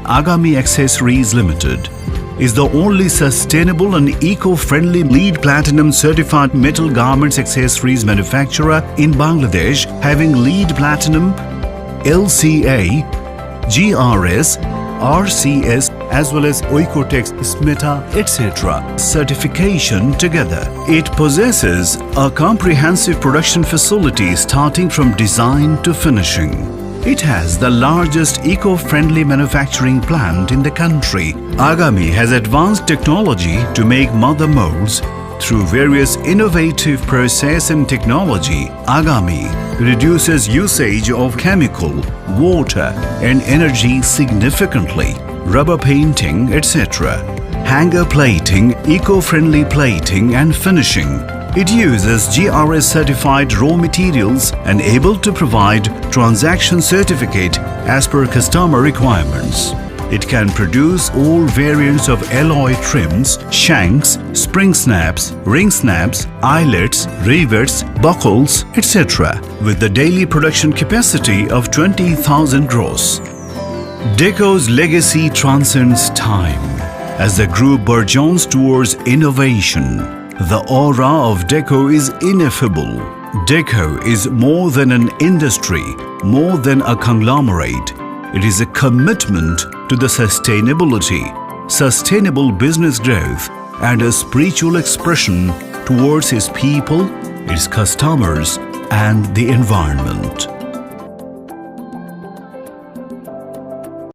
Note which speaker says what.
Speaker 1: Agami Accessories Limited is the only sustainable and eco-friendly LEED Platinum certified metal garments accessories manufacturer in Bangladesh, having LEED Platinum, LCA, GRS, RCS as well as Oikotex, SMETA, etc. certification together. It possesses a comprehensive production facility starting from design to finishing. It has the largest eco-friendly manufacturing plant in the country. Agami has advanced technology to make mother molds. Through various innovative process and technology, Agami reduces usage of chemical, water and energy significantly. Rubber painting, etc. Hanger plating, eco-friendly plating and finishing. It uses GRS certified raw materials and able to provide transaction certificate as per customer requirements. It can produce all variants of alloy trims, shanks, spring snaps, ring snaps, eyelets, rivets, buckles, etc. with the daily production capacity of 20,000 gross. Dekko's legacy transcends time as the group burgeons towards innovation. The aura of Dekko is ineffable. Dekko is more than an industry, more than a conglomerate. It is a commitment to the sustainability, sustainable business growth, and a spiritual expression towards its people, its customers, and the environment.